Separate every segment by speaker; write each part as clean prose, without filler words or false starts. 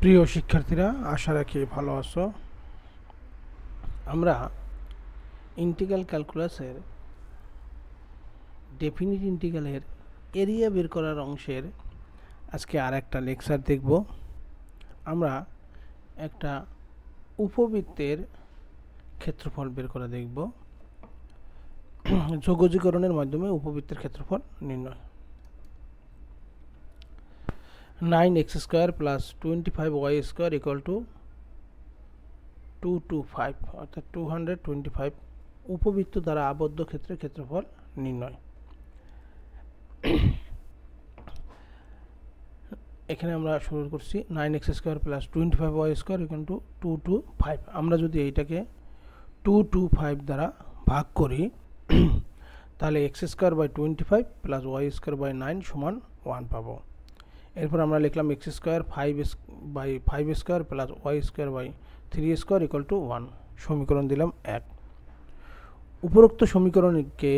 Speaker 1: প্রিয় শিক্ষার্থীরা, আশা রাখি ভালো আছো। আমরা ইন্টিগ্রাল ক্যালকুলাসের ডেফিনিট ইন্টিগ্রালের এরিয়া বের করার অংশের আজকে আর একটা লেকচার দেখব। আমরা একটা উপবৃত্তের ক্ষেত্রফল বের করা দেখব। যোগজীকরণের মাধ্যমে উপবৃত্তের ক্ষেত্রফল নির্ণয়। 9x² plus 25y² equal to 225 অর্থাৎ 225 উপবৃত্ত দ্বারা আবদ্ধ ক্ষেত্রের ক্ষেত্রফল নির্ণয়। এখানে আমরা শুরু করছি 9x² plus 25y² equal to 225। আমরা যদি এইটাকে 225 দ্বারা ভাগ করি তাহলে x²/25 প্লাস y²/9 সমান 1 পাবো। এরপর আমরা লিখলাম x² 5/5² plus y²/3² equal to 1। সমীকরণ দিলাম 1। উপরোক্ত সমীকরণকে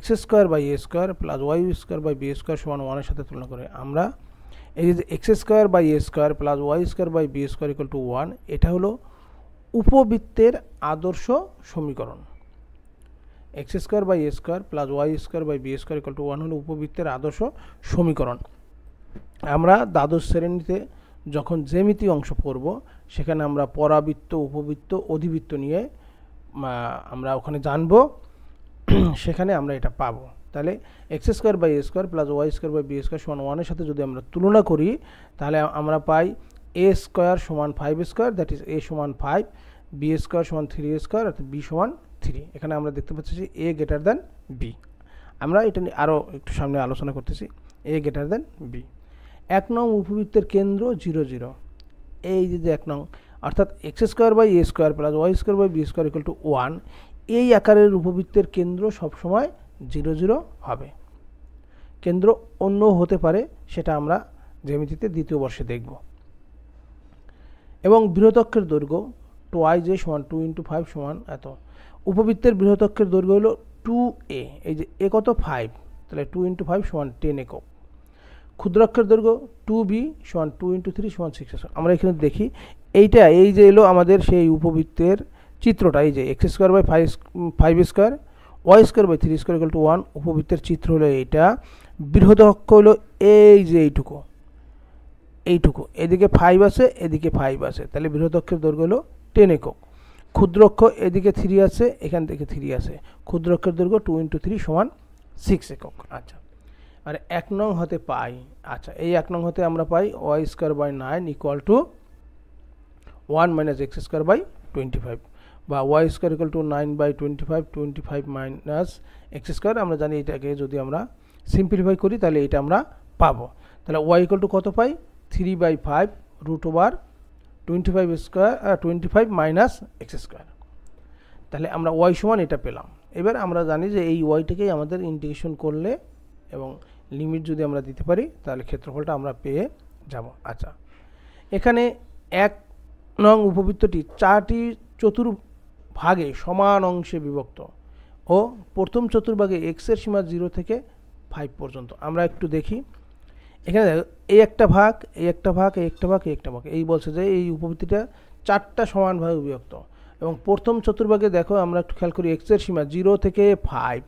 Speaker 1: x²/a² প্লাস y²/b² সমান 1 এর সাথে তুলনা করে আমরা এই যে x²/a² plus y²/b² equal to 1, এটা হলো উপবৃত্তের আদর্শ সমীকরণ। x²/a² plus y²/b² equal to 1 হলো উপবৃত্তের আদর্শ সমীকরণ। আমরা দ্বাদশ শ্রেণীতে যখন জ্যামিতি অংশ পড়ব সেখানে আমরা পরাবৃত্ত, উপবৃত্ত, অধিবৃত্ত নিয়ে আমরা ওখানে জানব, সেখানে আমরা এটা পাবো। তাহলে x²/a² প্লাস y²/b² সমান 1 এর সাথে যদি আমরা তুলনা করি তাহলে আমরা পাই a² সমান 5², দ্যাট ইজ a সমান 5, b² সমান 3² অর্থাৎ b সমান 3। এখানে আমরা দেখতে পাচ্ছি যে a গ্রেটার দ্যান b। আমরা এটা নিয়ে আরও একটু সামনে আলোচনা করতেছি। a greater than b। 1 নং উপবৃত্তের কেন্দ্র 0 0। এই যে 1 নং অর্থাৎ x²/a² plus y²/b² equal to 1, এই আকারের উপবৃত্তের কেন্দ্র সবসময় 0 0 হবে। কেন্দ্র অন্য হতে পারে, সেটা আমরা জ্যামিতিতে দ্বিতীয় বর্ষে দেখব। এবং বৃহৎ দৈর্ঘ্য 2i সমান 2 × 5 সমান এত। উপবৃত্তের বৃহৎ দৈর্ঘ্য হলো 2a, এই যে a কত 5, তাহলে 2 × 5 সমান 10 একক। ক্ষুদ্রাক্ষের দৈর্ঘ্য 2b সমান 2 × 3 সমান 6। আমরা এখানে দেখি এইটা, এই যে এলো আমাদের সেই উপবৃত্তের চিত্রটা, এই যে x²/5² y²/3² ইকুয়াল টু 1 উপবৃত্তের চিত্র হলো এইটা। বৃহৎ হলো এই যে এইটুকু, এদিকে 5 আছে, এদিকে 5 আছে, তাহলে বৃহৎ দৈর্ঘ্য হলো 10 একক। ক্ষুদ্র অক্ষ এদিকে 3 আছে, এখান থেকে 3 আছে, ক্ষুদ্র অক্ষের দৈর্ঘ্য 2 × 3 সমান 6 একক। আচ্ছা, আর 1 নং হতে পাই, আচ্ছা এই 1 নং হতে আমরা পাই y²/9 equal to 1 minus x²/25 বা y² equal to 9/25, 25 minus x²। আমরা জানি এটাকে যদি আমরা সিম্পলিফাই করি তাহলে এটা আমরা পাবো। তাহলে y ইকুয়াল টু কত পাই, 3/5 √25² মাইনাস x²। তাহলে আমরা y সমান এটা পেলাম। এবার আমরা জানি যে এই ওয়াইটাকেই আমাদের ইন্টিগ্রেশন করলে এবং লিমিট যদি আমরা দিতে পারি তাহলে ক্ষেত্রফলটা আমরা পেয়ে যাব। আচ্ছা, এখানে 1 নং উপবৃত্তটি 4টি চতুর্ভাগে সমান অংশে বিভক্ত ও প্রথম চতুর্ভাগে x এর সীমা 0 থেকে 5 পর্যন্ত। আমরা একটু দেখি, এখানে দেখো এই একটা ভাগ, এই একটা ভাগ, এই একটা ভাগ, এই একটা ভাগ, এই বলছে যে এই উপবৃত্তিটা 4টা সমান ভাগে বিভক্ত। এবং প্রথম চতুর্ভাগে দেখো আমরা একটু খেয়াল করি, x এর সীমা 0 থেকে 5,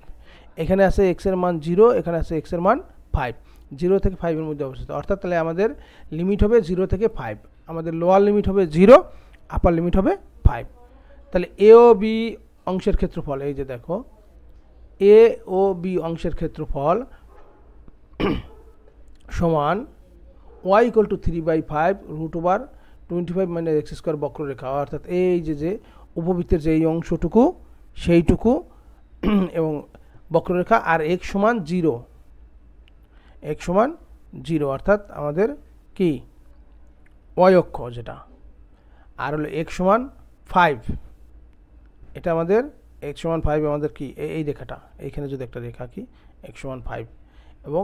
Speaker 1: এখানে আছে x এর মান 0, এখানে আছে x এর মান 5, 0 থেকে 5 এর মধ্যে অবস্থিত। অর্থাৎ তাহলে আমাদের লিমিট হবে 0 থেকে 5, আমাদের লোয়ার লিমিট হবে 0, আপার লিমিট হবে 5। তাহলে এ ও বি অংশের ক্ষেত্রফল, এই যে দেখো এ ও বি অংশের ক্ষেত্রফল সমান y equal to 3/5 √25 minus x² বক্ররেখা। অর্থাৎ এই যে উপবৃত্তের যে এই অংশটুকু সেইটুকু এবং বক্ররেখা, আর x সমান 0, x সমান 0 অর্থাৎ আমাদের কি y অক্ষ যেটা, আর হলো x সমান 5, এটা আমাদের x সমান 5 আমাদের কি এই রেখাটা, এইখানে যদি একটা রেখা কি x সমান 5 এবং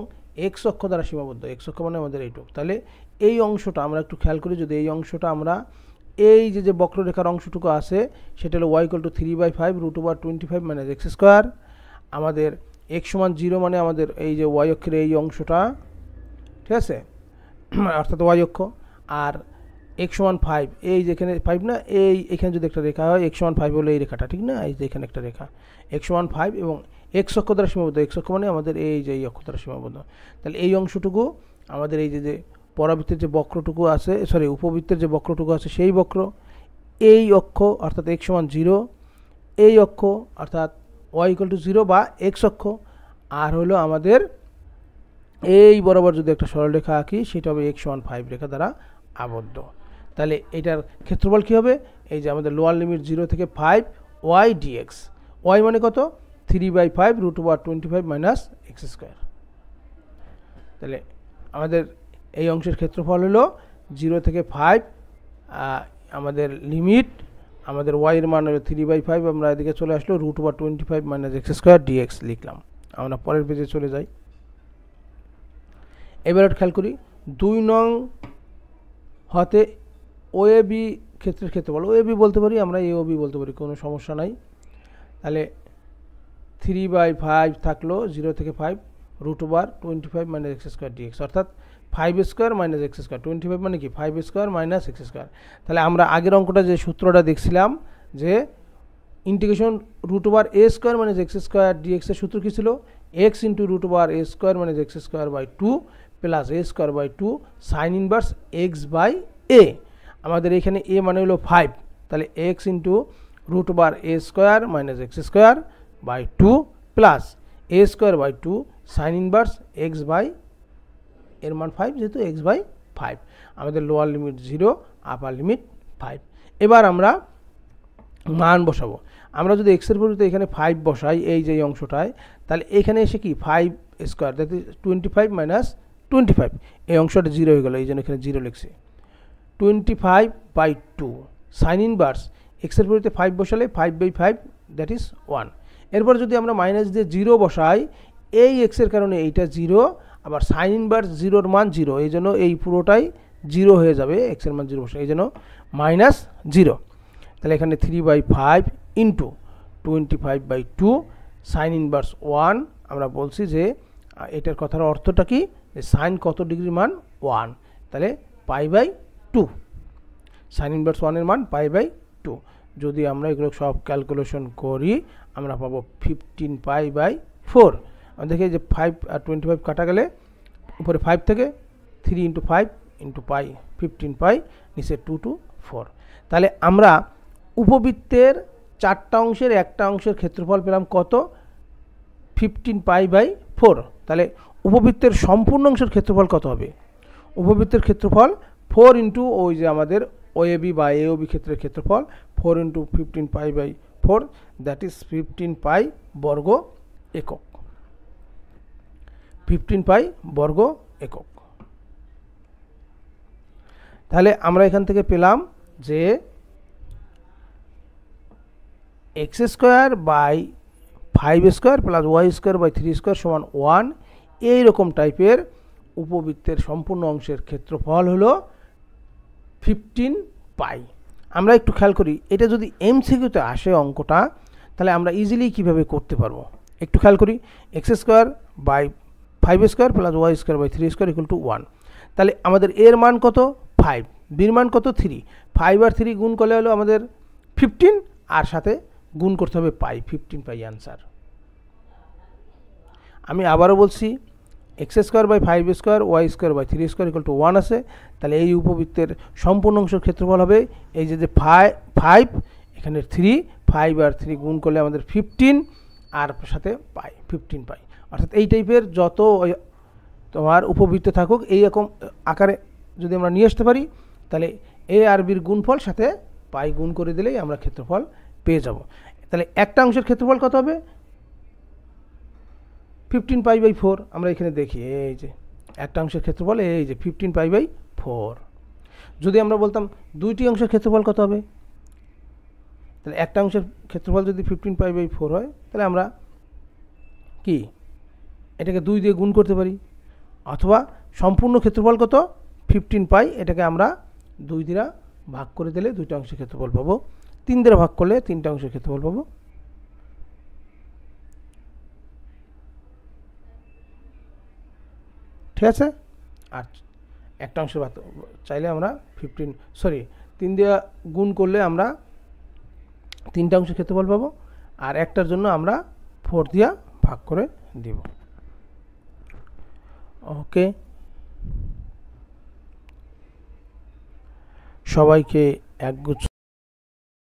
Speaker 1: x অক্ষ দ্বারা সীমাবদ্ধ, x অক্ষ মানে আমাদের এইটুকু। তাহলে এই অংশটা আমরা একটু খেয়াল করি, যদি এই অংশটা আমরা এই যে বক্ররেখার অংশটুকু আছে সেটা হলো y equal to 3/5 √25 minus x²। আমাদের x সমান 0 মানে আমাদের এই যে y অক্ষের এই অংশটা, ঠিক আছে, অর্থাৎ y অক্ষ। আর x সমান 5, এই যেখানে 5 না, এখানে যদি একটা রেখা হয় x সমান 5 হলো এই রেখাটা, ঠিক না? এই যে এখানে একটা রেখা x সমান 5 এবং x অক্ষ দ্বারা সীমাবদ্ধ, x অক্ষ মানে আমাদের এই যে এই অক্ষ দ্বারা সীমাবদ্ধ। তাহলে এই অংশটুকু আমাদের এই যে পরাবৃত্তের যে বক্রটুকু আছে, সরি উপবৃত্তের যে বক্রটুকু আছে সেই বক্র, এই অক্ষ অর্থাৎ x সমান 0, এই অক্ষ অর্থাৎ y = 0 বা x অক্ষ, আর হলো আমাদের এই বরাবর যদি একটা সরলরেখা আঁকি সেটা হবে x সমান 5 রেখা দ্বারা আবদ্ধ। তাহলে এটার ক্ষেত্রফল কী হবে? এই যে আমাদের লোয়ার লিমিট 0 থেকে 5 y dx, y মানে কত? 3/5 √25 - x²। তাহলে আমাদের এই অংশের ক্ষেত্রফল হলো 0 থেকে 5, আমাদের লিমিট, আমাদের y এর মান হলো 3/5, আমরা এদিকে চলে আসলো √25 - x² dx লিখলাম। আমরা পরের পেজে চলে যাই। এবার খেয়াল করি 2 নং হতে OAB ক্ষেত্রের ক্ষেত্রফল, OAB বলতে পারি আমরা, AOB বলতে পারি, কোনো সমস্যা নাই। তাহলে 3/5 থাকলো 0 থেকে 5 √25 - x² dx, অর্থাৎ 5² - x²। 25 মানে কি? 5² - x²। তাহলে আমরা আগের অঙ্কটা যে সূত্রটা দেখছিলাম যে ইন্টিগ্রেশন √a² - x² dx এর সূত্র কী ছিল? x × √a² - x²/2 plus a²/2 sign inverse x/a। আমাদের এখানে a মানে হলো 5, তাহলে x × √a² - x²/2 plus a²/2 sign inverse x/, এর মান 5 যেহেতু x/5, আমাদের লোয়ার লিমিট 0, আপার লিমিট 5। এবার আমরা মান বসাবো। আমরা যদি x এর পরিবর্তে এখানে 5 বসাই এই যে অংশটায়, তাহলে এখানে এসে কি 5² দ্যাট ইজ 25 - 25, এই অংশটা 0 হয়ে গেল, এই জন্য এখানে 0 লিখছি। 25/2 সাইন ইনভার্স x এর পরিবর্তে 5 বসালে 5/5 দ্যাট ইজ 1। এরপর যদি আমরা মাইনাস দিয়ে 0 বসাই, এই x এর কারণে এইটা 0, আবার সাইন ইনভার্স 0 এর মান 0, এই জন্য এই পুরোটাই 0 হয়ে যাবে, x এর মান 0 বসাই, এই জন্য -0। তাহলে এখানে 3/5 × 25/2 সাইন ইনভার্স 1, আমরা বলছি যে এটার কথার অর্থটা কি, যে সাইন কত ডিগ্রির মান 1, তাহলে π/2, সাইন ইনভার্স 1 এর মান π/2। যদি আমরা এগুলো সব ক্যালকুলেশন করি আমরা পাবো 15π/4। আমরা দেখি যে 5 আর 25 কাটা গেলে উপরে 5 থেকে 3 × 5 × π 15π, নিচে 2 to 4। তাহলে আমরা উপবৃত্তের 4টা অংশের একটা অংশের ক্ষেত্রফল পেলাম কত? 15π/4। তাহলে উপবৃত্তের সম্পূর্ণ অংশের ক্ষেত্রফল কত হবে? উপবৃত্তের ক্ষেত্রফল 4 × ওই যে আমাদের OAB বা AOB ক্ষেত্রের ক্ষেত্রফল 4 × 15π/4, দ্যাট ইজ 15π বর্গ একক, 15π বর্গ একক। তাহলে আমরা এখান থেকে পেলাম যে x² / 5² + y² / 3² = 1, এইরকম টাইপের উপবৃত্তের সম্পূর্ণ অংশের ক্ষেত্রফল হলো 15π। আমরা একটু খেয়াল করি, এটা যদি MCQতে আসে অঙ্কটা, তাহলে আমরা ইজিলি কিভাবে করতে পারবো একটু খেয়াল করি। x² / 5² + y² / 3² = 1, তাহলে আমাদের এর মান কত? 5, বির মান কত? 3। 5 আর 3 গুণ করলে হলো আমাদের 15, আর সাথে গুণ করতে হবে পাই, 15π অ্যান্সার। আমি আবারও বলছি, x² / 5² y² / 3² = 1 আছে, তাহলে এই উপবৃত্তের সম্পূর্ণ অংশের ক্ষেত্রফল হবে এই যে 5, এখানে 3, 5 আর 3 গুণ করলে আমাদের 15, আর সাথে পাই 15π। অর্থাৎ এই টাইপের যত তোমার উপবৃত্ত থাকুক এই রকম আকারে যদি আমরা নিয়ে আসতে পারি, তাহলে a আর বির গুণফল সাথে পাই গুণ করে দিলেই আমরা ক্ষেত্রফল পেয়ে যাব। তাহলে একটা অংশের ক্ষেত্রফল কত হবে? 15π/4। আমরা এখানে দেখি এই যে একটা অংশের ক্ষেত্রফল এই যে 15π/4। যদি আমরা বলতাম দুইটি অংশের ক্ষেত্রফল কত হবে, তাহলে একটা অংশের ক্ষেত্রফল যদি 15π/4 হয়, তাহলে আমরা কি এটাকে 2 দিয়ে গুণ করতে পারি, অথবা সম্পূর্ণ ক্ষেত্রফল কত? 15π, এটাকে আমরা 2 দ্বারা ভাগ করে দিলে দুইটা অংশের ক্ষেত্রফল পাবো, 3 দ্বারা ভাগ করলে 3টা অংশের ক্ষেত্রফল পাবো। ঠিক আছে? আচ্ছা, একটা অংশের চাইলে আমরা 3 দিয়ে গুণ করলে আমরা 3টা অংশের ক্ষেত্রফল পাবো, আর একটার জন্য আমরা 4 দিয়া ভাগ করে দিব। ওকে, সবাইকে একগুচ্ছ